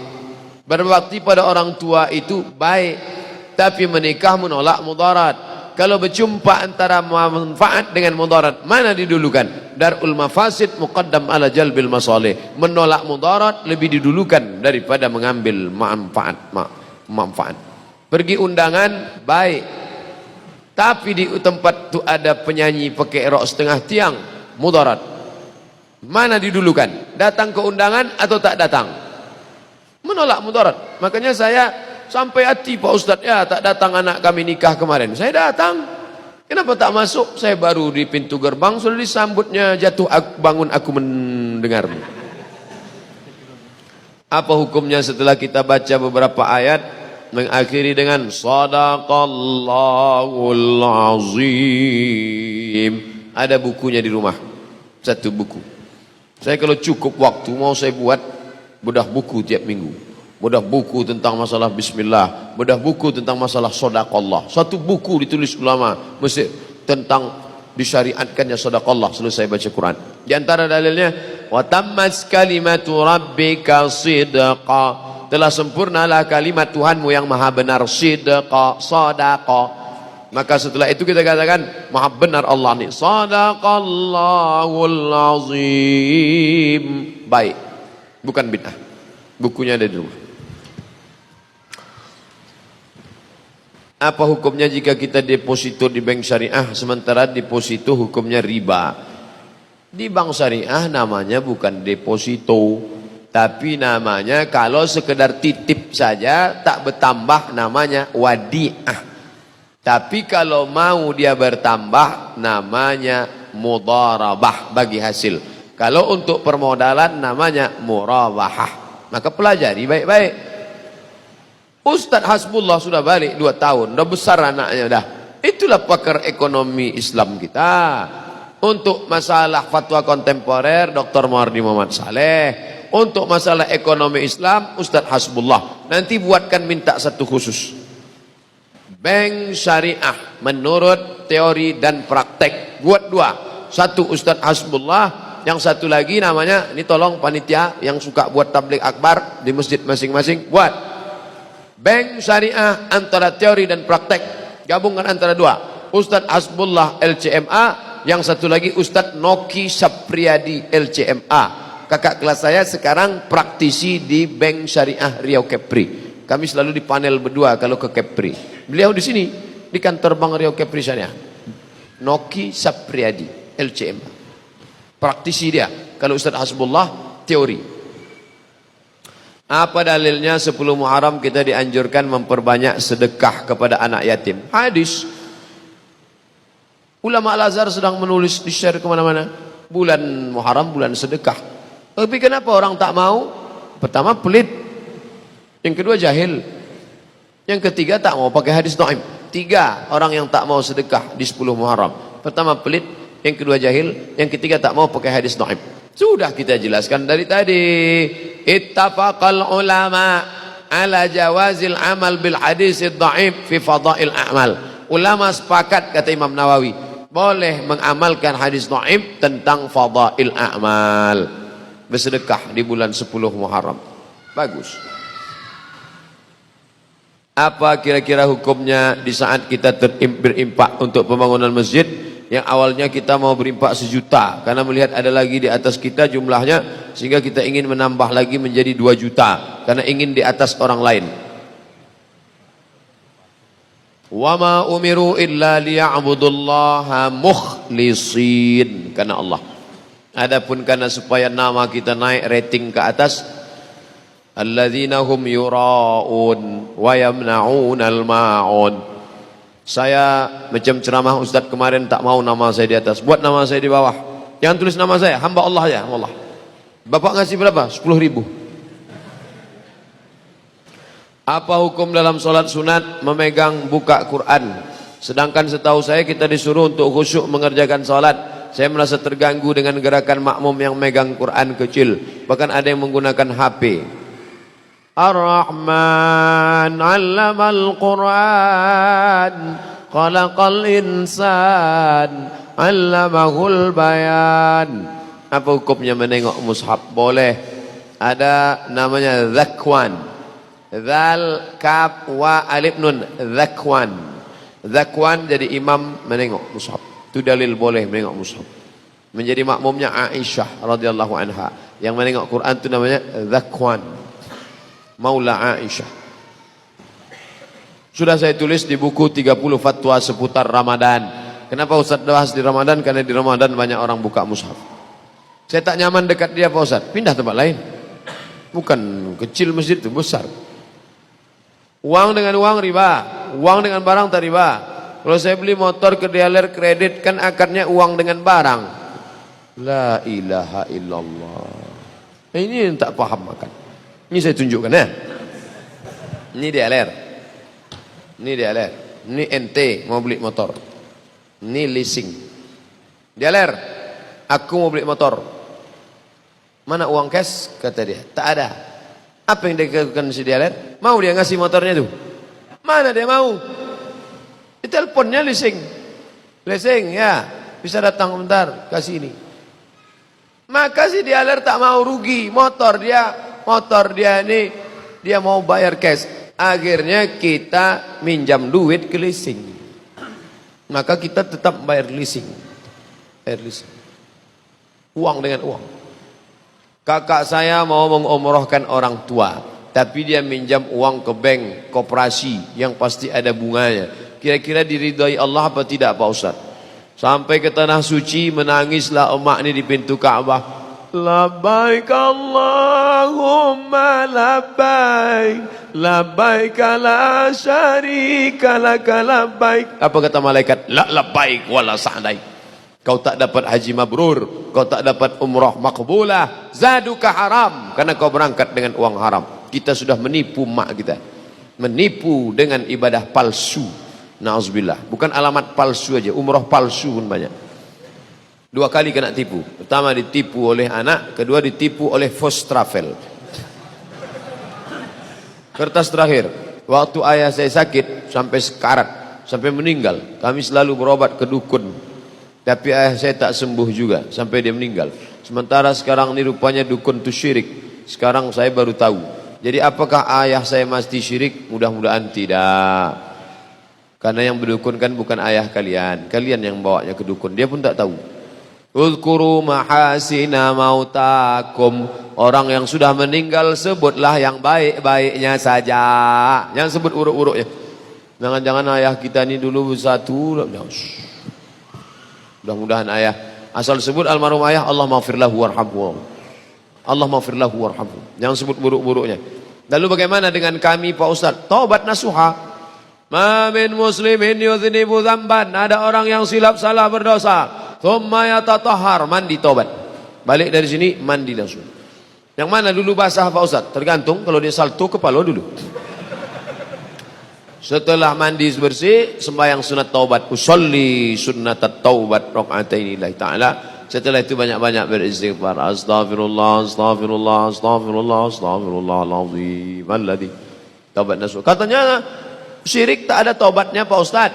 Berbakti pada orang tua itu baik, tapi menikah menolak mudarat. Kalau berjumpa antara manfaat dengan mudarat, mana didulukan? Darul mafasid muqaddam ala jalbil masalih. Menolak mudarat lebih didulukan daripada mengambil manfaat. Pergi undangan baik, tapi di tempat itu ada penyanyi pakai rok setengah tiang, mudarat. Mana didulukan? Datang ke undangan atau tak datang? Menolak mudarat. Makanya saya sampai hati Pak Ustadz, ya tak datang anak kami nikah kemarin. Saya datang. Kenapa tak masuk? Saya baru di pintu gerbang sudah disambutnya, jatuh bangun aku mendengarmu. Apa hukumnya setelah kita baca beberapa ayat mengakhiri dengan Shadaqallahul Azim? Ada bukunya di rumah, satu buku. Saya kalau cukup waktu mau saya buat bedah buku tiap minggu. bedah buku tentang masalah bismillah, bedah buku tentang masalah sedekah. Satu buku ditulis ulama Mesir tentang disyariatkannya sedekah selesai baca Quran. Di antara dalilnya, wa tammat kalimatu rabbika sidqa, telah sempurnalah kalimat Tuhanmu yang maha benar, sidqa, sedekah. Maka setelah itu kita katakan maha benar Allah ni, sadaqallahul azim. Baik, bukan bid'ah. Bukunya ada di rumah. Apa hukumnya jika kita deposito di bank syariah sementara deposito hukumnya riba? Di bank syariah namanya bukan deposito, tapi namanya kalau sekedar titip saja tak bertambah namanya wadi'ah. Tapi kalau mau dia bertambah namanya mudharabah, bagi hasil. Kalau untuk permodalan namanya murabahah. Maka pelajari baik-baik. Ustaz Hasbullah sudah balik 2 tahun, udah besar anaknya dah. Itulah pakar ekonomi Islam kita. Untuk masalah fatwa kontemporer Dr. Muhardi Muhammad Saleh. Untuk masalah ekonomi Islam Ustaz Hasbullah. Nanti buatkan minta satu khusus. Bank syariah menurut teori dan praktek. Buat 2. Satu Ustaz Hasbullah, yang satu lagi namanya, ini tolong panitia yang suka buat tabligh akbar di masjid masing-masing, buat bank syariah antara teori dan praktek. Gabungkan antara 2. Ustaz Hasbullah LCMA, yang satu lagi Ustaz Noki Sapriyadi LCMA. Kakak kelas saya sekarang praktisi di Bank Syariah Riau Kepri. Kami selalu di panel berdua kalau ke Kepri. Beliau di sini di kantor Bank Riau Kepri Syariah. Noki Sapriyadi LCMA. Praktisi dia. Kalau Ustaz Hasbullah teori. Apa dalilnya 10 Muharram kita dianjurkan memperbanyak sedekah kepada anak yatim? Hadis. Ulama Al-Azhar sedang menulis, di-share kemana-mana. Bulan Muharram bulan sedekah. Tapi kenapa orang tak mau? Pertama pelit. Yang kedua jahil. Yang ketiga tak mau pakai hadis dhaif. 3 orang yang tak mau sedekah di 10 Muharram. Pertama pelit, yang kedua jahil, yang ketiga tak mau pakai hadis dhaif. Sudah kita jelaskan dari tadi. Ittafaqal ulama ala jawazil amal bil hadis dhaif fi fadail a'mal. Ulama sepakat, kata Imam Nawawi, boleh mengamalkan hadis dhaif tentang fadail a'mal. Bersedekah di bulan 10 Muharram. Bagus. Apa kira-kira hukumnya di saat kita berimpak untuk pembangunan masjid yang awalnya kita mau berimpak 1 juta karena melihat ada lagi di atas kita jumlahnya sehingga kita ingin menambah lagi menjadi 2 juta karena ingin di atas orang lain. Wa ma umiru illa liya'budullaha mukhlisin, karena Allah. Adapun karena supaya nama kita naik rating ke atas, alladzina hum yura'un wa yamna'unal ma'un. Saya macam ceramah Ustaz kemarin tak mau nama saya di atas, buat nama saya di bawah. Jangan tulis nama saya, hamba Allah ya, Allah. Bapak ngasih berapa? 10.000. Apa hukum dalam solat sunat memegang buka Quran? Sedangkan setahu saya kita disuruh untuk khusyuk mengerjakan solat. Saya merasa terganggu dengan gerakan makmum yang megang Quran kecil. Bahkan ada yang menggunakan HP. Ar-Rahman 'allamal Qur'an, khalaqal insan, 'allamahul bayan. Apa hukumnya menengok mushaf? Boleh. Ada namanya zakwan. Zal kaf wa alif nun, zakwan. Zakwan jadi imam menengok mushaf. Itu dalil boleh menengok mushaf. Menjadi makmumnya Aisyah radhiyallahu anha. Yang menengok Quran itu namanya zakwan. Maula Aisyah. Sudah saya tulis di buku 30 fatwa seputar Ramadan. Kenapa Ustaz bahas di Ramadan? Karena di Ramadan banyak orang buka mushaf. Saya tak nyaman dekat dia Pak Ustaz, pindah tempat lain. Bukan kecil masjid itu, besar. Uang dengan uang riba, uang dengan barang tak riba. Kalau saya beli motor ke dealer kredit kan akarnya uang dengan barang. La ilaha illallah. Ini yang tak paham makan. Ini saya tunjukkan ya. Ini dealer. Ini dealer. Ini ente mau beli motor. Ini leasing. Dealer, aku mau beli motor. Mana uang cash? Kata dia. Tak ada. Apa yang dilakukan si dealer? Mau dia ngasih motornya tuh? Mana dia mau? Di teleponnya leasing. Leasing ya, bisa datang bentar, kasih ini. Maka si dealer tak mau rugi, motor dia ini dia mau bayar cash. Akhirnya kita minjam duit ke leasing. Maka kita tetap bayar leasing. Bayar leasing. Uang dengan uang. Kakak saya mau mengumrohkan orang tua, tapi dia minjam uang ke bank koperasi yang pasti ada bunganya. Kira-kira diridhai Allah apa tidak Pak Ustaz? Sampai ke tanah suci menangislah emak ini di pintu Ka'bah. Labbaik Allahumma labbaik, labbaik la syarika laka labbaik. Apa kata malaikat? La labbaik wala sa'daik. Kau tak dapat haji mabrur, kau tak dapat umrah makbulah, zaduka haram, karena kau berangkat dengan uang haram. Kita sudah menipu mak kita, menipu dengan ibadah palsu. Na'udzubillah. Bukan alamat palsu aja, umrah palsu pun banyak. 2 kali kena tipu. Pertama ditipu oleh anak, kedua ditipu oleh first travel. Kertas terakhir, waktu ayah saya sakit sampai sekarat, sampai meninggal, kami selalu berobat ke dukun. Tapi ayah saya tak sembuh juga sampai dia meninggal. Sementara sekarang ini rupanya dukun itu syirik. Sekarang saya baru tahu. Jadi apakah ayah saya mesti syirik? Mudah-mudahan tidak. Karena yang berdukunkan bukan ayah kalian. Kalian yang bawanya ke dukun. Dia pun tak tahu. Uzkuru mahasina mautakum. Orang yang sudah meninggal sebutlah yang baik-baiknya saja. Jangan sebut uruk-uruknya. Jangan-jangan ayah kita ini dulu bersatu. Mudah-mudahan ayah. Asal sebut almarhum ayah, Allah maghfirlahu warhamhu. Allah maghfirlahu warhamhu. Jangan sebut buruk-buruknya. Lalu bagaimana dengan kami Pak Ustaz? Taubat nasuha. Ma min muslimin yudhnibu dzamban. Ada orang yang silap salah berdosa, thumma yatatahhar, mandi tobat. Balik dari sini mandi langsung. Yang mana dulu basah Pak Ustaz? Tergantung, kalau dia salto kepala dulu. Setelah mandi bersih, sembahyang sunat taubat. Usolli sunnatat taubat raka'ataini lillahi ta'ala. Setelah itu banyak-banyak beristighfar. Astaghfirullah, astaghfirullah, astaghfirullah, astaghfirullahaladzim alladzi. Taubat nasuh. Katanya syirik tak ada taubatnya Pak Ustaz.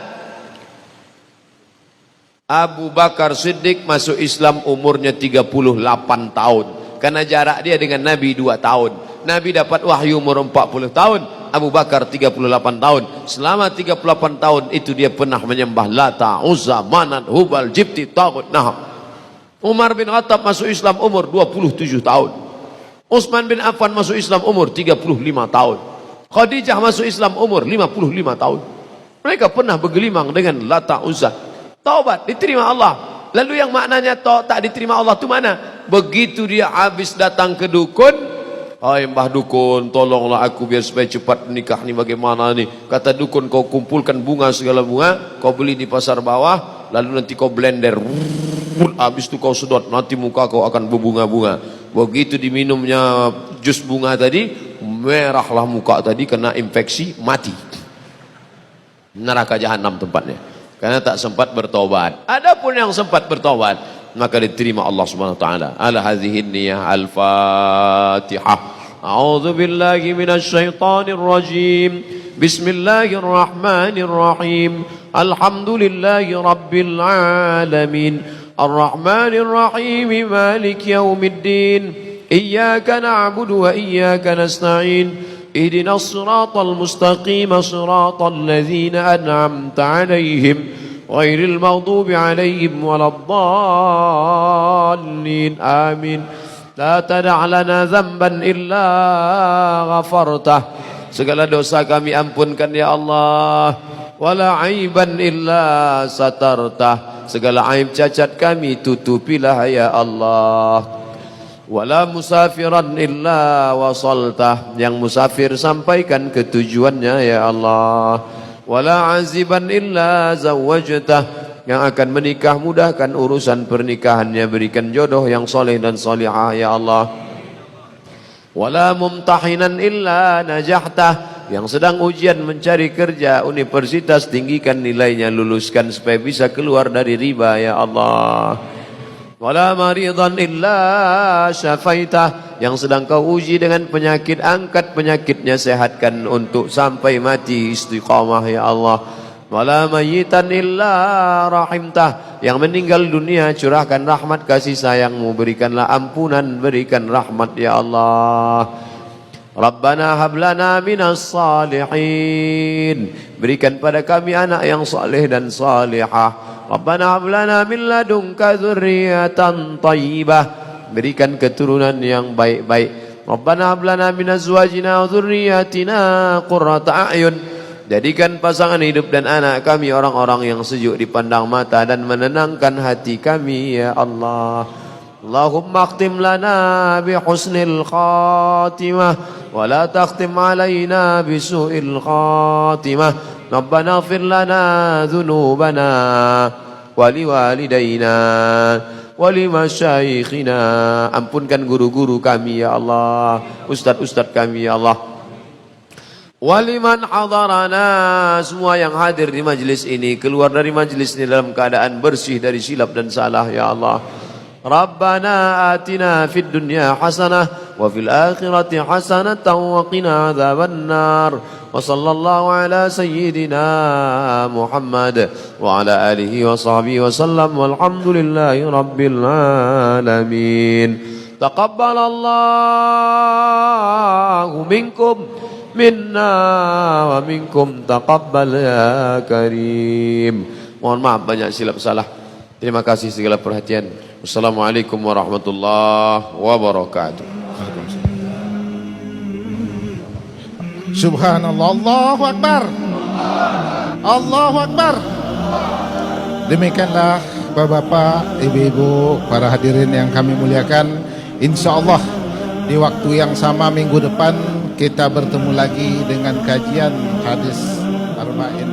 Abu Bakar Siddiq masuk Islam umurnya 38 tahun. Karena jarak dia dengan Nabi 2 tahun. Nabi dapat wahyu umur 40 tahun. Abu Bakar 38 tahun. Selama 38 tahun itu dia pernah menyembah Lata, Uzza, Manat, Hubal, Jibti, Tagut, Nahab. Umar bin Khattab masuk Islam umur 27 tahun. Utsman bin Affan masuk Islam umur 35 tahun. Khadijah masuk Islam umur 55 tahun. Mereka pernah bergelimang dengan Lata, Uzza. Taubat diterima Allah. Lalu yang maknanya tak diterima Allah itu mana? Begitu dia habis datang ke dukun, hai mbah dukun, tolonglah aku biar supaya cepat nikah nih, bagaimana nih? Kata dukun, kau kumpulkan bunga, segala bunga, kau beli di pasar bawah, lalu nanti kau blender, habis itu kau sedot, nanti muka kau akan berbunga-bunga. Begitu diminumnya jus bunga tadi, merahlah muka tadi, kena infeksi, mati. Neraka jahanam tempatnya. Karena tak sempat bertobat. Adapun yang sempat bertobat, maka diterima Allah Subhanahu wa taala. Ala hadhihi niyyah al-Fatihah. A'udzu billahi minasy syaithanir rajim. Bismillahirrahmanirrahim. Alhamdulillahi rabbil alamin. Arrahmanir rahim. Maliki yaumiddin. Iyyaka na'budu wa iyyaka nasta'in. اهدنا الصراط المستقيم صراط الذين أنعمت عليهم غير المغضوب عليهم ولا الضالين آمين لا تدع لنا ذنبا إلا غفرته segala dosa kami ampunkan ya Allah, wala aiban illa satartah, segala aib cacat kami tutupilah ya Allah. Wala musafiran illa wasaltah, yang musafir sampaikan ke tujuannya ya Allah. Wala aziban illa zawajtah, yang akan menikah mudahkan urusan pernikahannya, berikan jodoh yang soleh dan solihah ya Allah. Wala mumtahinan illa najahtah, yang sedang ujian mencari kerja universitas, tinggikan nilainya, luluskan supaya bisa keluar dari riba ya Allah. wala maridan illa syafaitah, yang sedang kau uji dengan penyakit, angkat penyakitnya, sehatkan untuk sampai mati istiqamah ya Allah. Wala mayyitan illa rahimtah, yang meninggal dunia curahkan rahmat kasih sayangmu, berikanlah ampunan, berikan rahmat ya Allah. Rabbana hablana minas salihin, berikan pada kami anak yang saleh dan salihah. Rabbana hablana min ladunka dzurriyyatan thayyibah, berikan keturunan yang baik-baik. Rabbana hablana min azwajina wa dzurriyyatina qurrata a'yun, jadikan pasangan hidup dan anak kami orang-orang yang sejuk dipandang mata dan menenangkan hati kami ya Allah. Allahumma akhtim lana bi husnil khatimah wa la takhtim alaina bi su'il khatimah. Rabbana ighfir lana dhunubana wa liwalidayna wa limasyayikhina, ampunkan guru-guru kami ya Allah, ustaz-ustaz kami ya Allah. Waliman hadarana, semua yang hadir di majlis ini, keluar dari majlis ini dalam keadaan bersih dari silap dan salah ya Allah. Rabbana atina fid dunya hasanah wa fil akhirati hasanatan wa qina adzaban nar. Wa sallallahu ala sayyidina Muhammad wa ala alihi wa sahbihi wa sallam, walhamdulillahi rabbil alamin. Taqabbalallahu minkum minna wa minkum taqabbal ya karim. Mohon maaf banyak silap salah. Terima kasih segala perhatian. Wassalamualaikum warahmatullahi wabarakatuh. Subhanallah, Allahu Akbar, Allahu Akbar. Demikianlah bapak-bapak, ibu-ibu, para hadirin yang kami muliakan. InsyaAllah di waktu yang sama minggu depan kita bertemu lagi dengan kajian hadis arba'in